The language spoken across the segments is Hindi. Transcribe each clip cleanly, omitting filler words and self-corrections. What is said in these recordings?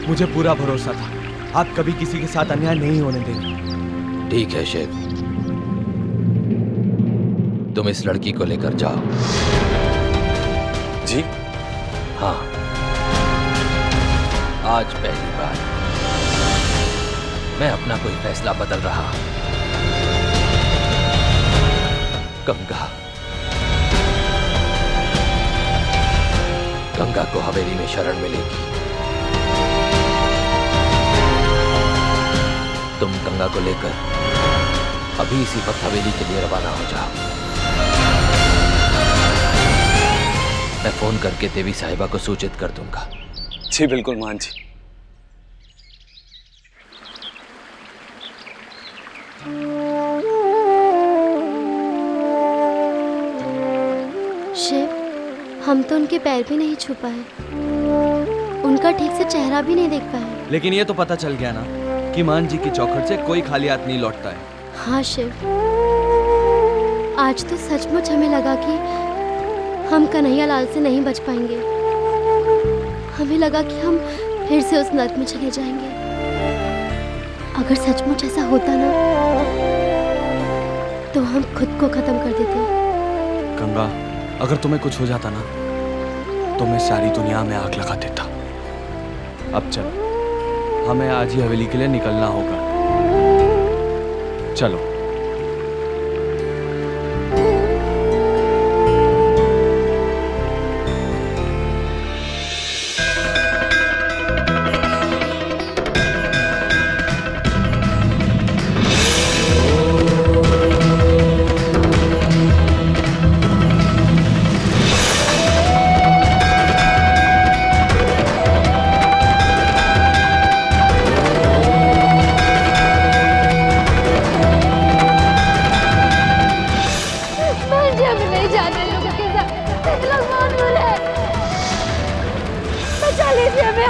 मुझे पूरा भरोसा था, आप कभी किसी के साथ अन्याय नहीं होने देंगे। ठीक है शिव, तुम इस लड़की को लेकर जाओ। जी? हाँ, आज पहली बार मैं अपना कोई फैसला बदल रहा। गंगा गंगा को हवेली में शरण मिलेगी। तुम गंगा को लेकर अभी इसी वक्त हवेली के लिए रवाना हो जाओ। मैं फोन करके देवी साहिबा को सूचित कर दूंगा। जी बिल्कुल मान जी। शिव, हम तो उनके पैर भी नहीं छू पाए, उनका ठीक से चेहरा भी नहीं देख पाए। लेकिन ये तो पता चल गया ना कि मान जी की चौखट से कोई खाली हाथ नहीं लौटता है। हाँ शिव, आज तो सचमुच हमें लगा कि हम कन्हैया लाल से नहीं बच पाएंगे। हमें लगा कि हम फिर से उस नर्क में चले जाएंगे। अगर सचमुच ऐसा होता ना तो हम खुद को खत्म कर देते। गंगा, अगर तुम्हें कुछ हो जाता ना तो मैं सारी दुनिया में आग लगा देता। अब चल, हमें आज ही हवेली के लिए निकलना होगा। चलो।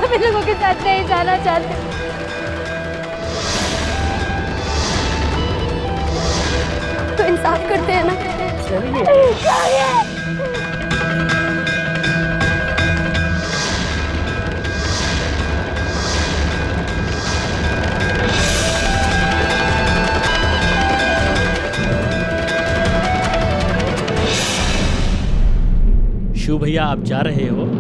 हम लोगों के साथ नहीं जाना चाहते। तो इंसाफ करते हैं ना। शिव भैया, आप जा रहे हो?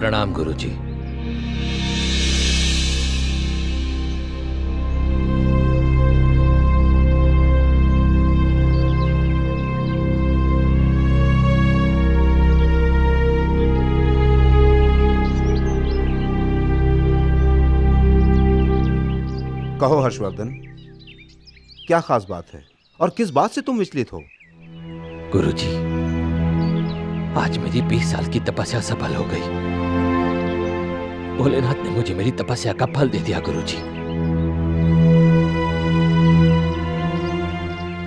प्रणाम गुरुजी। हर्षवर्धन, क्या खास बात है और किस बात से तुम विचलित हो? गुरुजी, आज मेरी 20 साल की तपस्या सफल हो गई। भोलेनाथ ने मुझे मेरी तपस्या का फल दे दिया गुरुजी।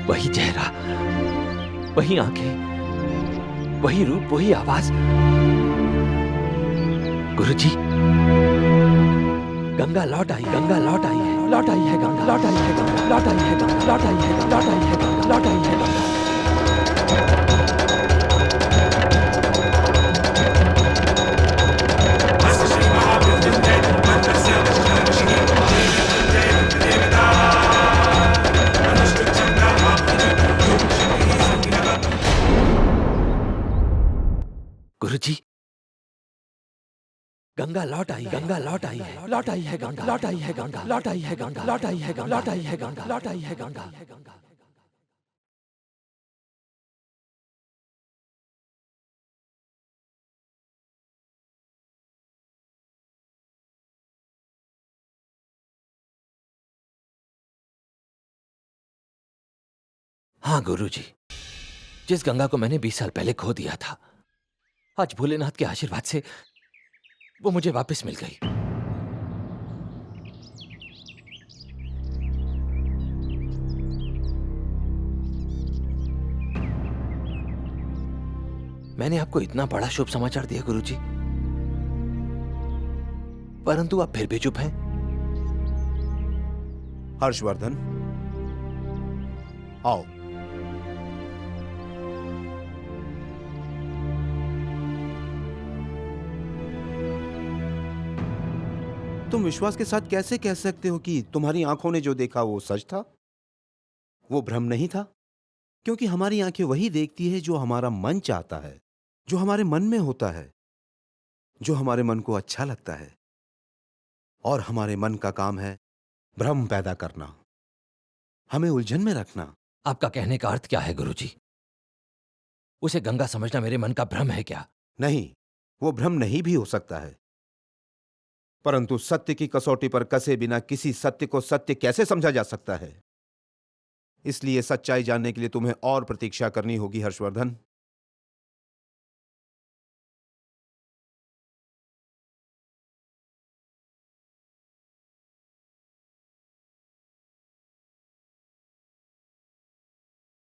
वही चेहरा, वही आंखें, वही रूप, वही आवाज। गुरुजी, गंगा लौट आई, गंगा लौट आई है, लौट आई है गंगा, लौट आई है गंगा, लौट आई है गंगा, लौट आई है गंगा, लौट आई है गंगा, लौट आई है गंगा। गुरुजी, गंगा लौट आई, गंगा लौट आई है, लौट आई है गंगा, लौट आई है गंगा, लौट आई है गंगा, लौट आई है गंगा, लौट आई है गंगा, लौट आई है गंगा। हाँ गुरुजी, जिस गंगा को मैंने 20 साल पहले खो दिया था, आज भोलेनाथ के आशीर्वाद से वो मुझे वापस मिल गई। मैंने आपको इतना बड़ा शुभ समाचार दिया गुरुजी, परंतु आप फिर भी चुप हैं। हर्षवर्धन, आओ। तुम विश्वास के साथ कैसे कह सकते हो कि तुम्हारी आंखों ने जो देखा वो सच था, वो भ्रम नहीं था? क्योंकि हमारी आंखें वही देखती है जो हमारा मन चाहता है, जो हमारे मन में होता है, जो हमारे मन को अच्छा लगता है। और हमारे मन का काम है भ्रम पैदा करना, हमें उलझन में रखना। आपका कहने का अर्थ क्या है गुरुजी? उसे गंगा समझना मेरे मन का भ्रम है क्या? नहीं, वो भ्रम नहीं भी हो सकता है, परंतु सत्य की कसौटी पर कसे बिना किसी सत्य को सत्य कैसे समझा जा सकता है? इसलिए सच्चाई जानने के लिए तुम्हें और प्रतीक्षा करनी होगी हर्षवर्धन।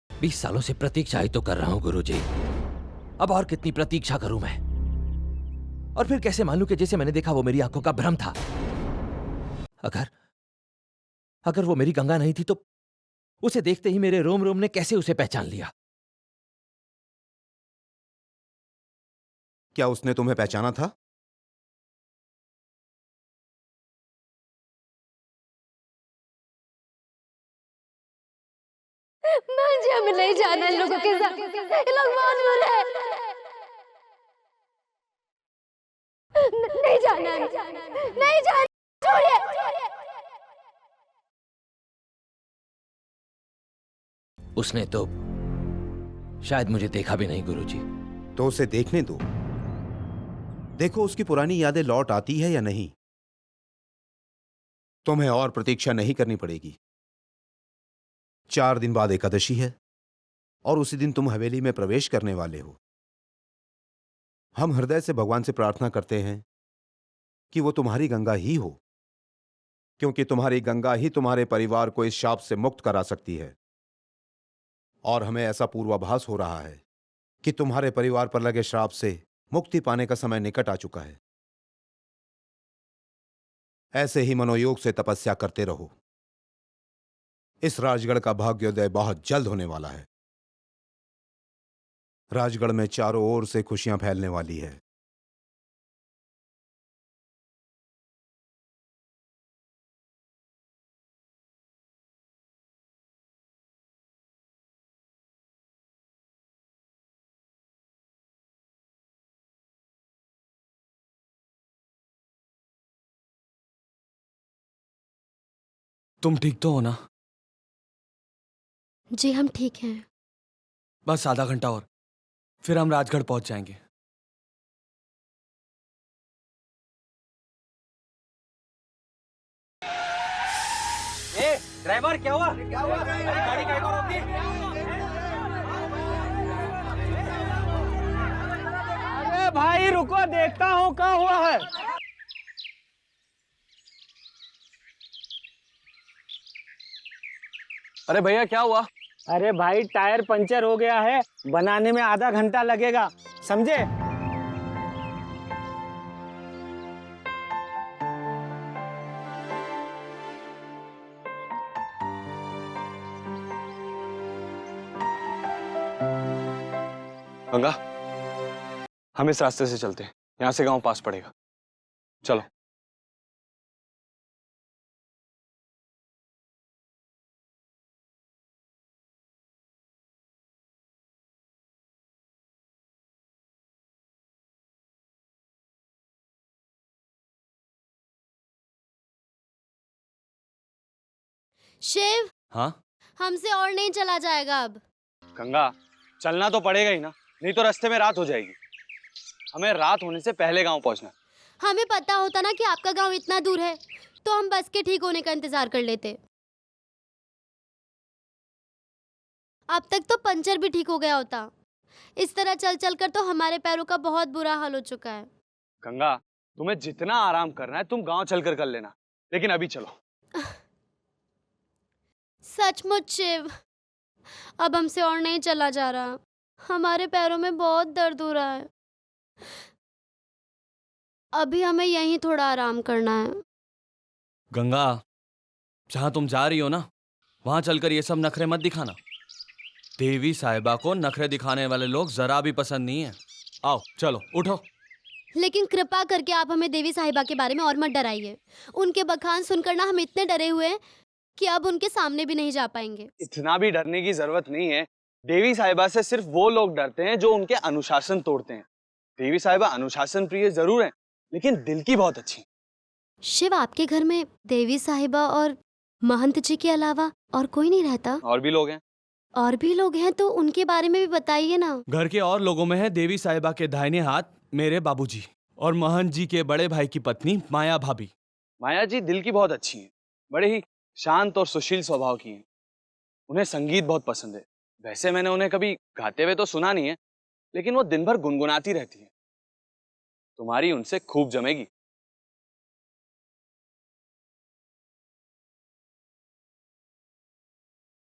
बीस सालों से प्रतीक्षा ही तो कर रहा हूं गुरुजी, अब और कितनी प्रतीक्षा करूं मैं? और फिर कैसे मानूं कि जैसे मैंने देखा वो मेरी आंखों का भ्रम था? अगर वो मेरी गंगा नहीं थी तो उसे देखते ही मेरे रोम रोम ने कैसे उसे पहचान लिया? क्या उसने तुम्हें पहचाना था? मुझे अब नहीं जाना इन लोगों के साथ, ये लोग बहुत बुरे हैं। नहीं जाना, नहीं जाना, छोड़िए। उसने तो शायद मुझे देखा भी नहीं गुरुजी। तो उसे देखने दो, देखो उसकी पुरानी यादें लौट आती है या नहीं। तुम्हें और प्रतीक्षा नहीं करनी पड़ेगी। 4 दिन बाद एकादशी है और उसी दिन तुम हवेली में प्रवेश करने वाले हो। हम हृदय से भगवान से प्रार्थना करते हैं कि वो तुम्हारी गंगा ही हो, क्योंकि तुम्हारी गंगा ही तुम्हारे परिवार को इस शाप से मुक्त करा सकती है। और हमें ऐसा पूर्वाभास हो रहा है कि तुम्हारे परिवार पर लगे श्राप से मुक्ति पाने का समय निकट आ चुका है। ऐसे ही मनोयोग से तपस्या करते रहो। इस राजगढ़ का भाग्योदय बहुत जल्द होने वाला है। राजगढ़ में चारों ओर से खुशियां फैलने वाली है। तुम ठीक तो हो ना? जी हम ठीक हैं। बस आधा घंटा और, फिर हम राजगढ़ पहुंच जाएंगे। ड्राइवर क्या हुआ? गाड़ी कहीं को रोक दी? अरे भाई रुको, देखता हूँ क्या हुआ है। अरे भैया क्या हुआ? अरे भाई टायर पंचर हो गया है, बनाने में आधा घंटा लगेगा, समझे? गंगा, हम इस रास्ते से चलते हैं, यहाँ से गांव पास पड़ेगा। चलो। शिव, हाँ, हमसे और नहीं चला जाएगा अब। गंगा, चलना तो पड़ेगा ही ना, नहीं तो रास्ते में रात हो जाएगी। हमें रात होने से पहले गांव पहुंचना। हमें पता होता ना कि आपका गांव इतना दूर है, तो हम बस के ठीक होने का इंतजार कर लेते। अब तक तो पंचर भी ठीक हो गया होता। इस तरह चल चल कर तो हमारे पैरों का बहुत बुरा हाल हो चुका है। गंगा, तुम्हें जितना आराम करना है तुम गांव चलकर कर लेना, लेकिन अभी चलो। सचमुच शिव, अब हमसे और नहीं चला जा रहा। हमारे पैरों में बहुत दर्द हो रहा है। अभी हमें यहीं थोड़ा आराम करना है। गंगा, जहां तुम जा रही हो ना, वहां चलकर ये सब नखरे मत दिखाना। देवी साहिबा को नखरे दिखाने वाले लोग जरा भी पसंद नहीं है। आओ चलो, उठो। लेकिन कृपा करके आप हमें देवी साहिबा के बारे में और मत डराइए। उनके बखान सुनकर ना हम इतने डरे हुए हैं कि अब उनके सामने भी नहीं जा पाएंगे। इतना भी डरने की जरूरत नहीं है। देवी साहिबा से सिर्फ वो लोग डरते हैं जो उनके अनुशासन तोड़ते हैं। देवी साहिबा अनुशासन प्रिय जरूर हैं, लेकिन दिल की बहुत अच्छी। शिव, आपके घर में देवी साहिबा और महंत जी के अलावा और कोई नहीं रहता? और भी लोग हैं। और भी लोग हैं तो उनके बारे में भी बताइए ना। घर के और लोगों में है देवी साहिबा के दाहिने हाथ मेरे बाबूजी और महंत जी के बड़े भाई की पत्नी माया भाभी। माया जी दिल की बहुत अच्छी हैं, बड़े ही शांत और सुशील स्वभाव की हैं। उन्हें संगीत बहुत पसंद है। वैसे मैंने उन्हें कभी गाते हुए तो सुना नहीं है, लेकिन वो दिन भर गुनगुनाती रहती है। तुम्हारी उनसे खूब जमेगी।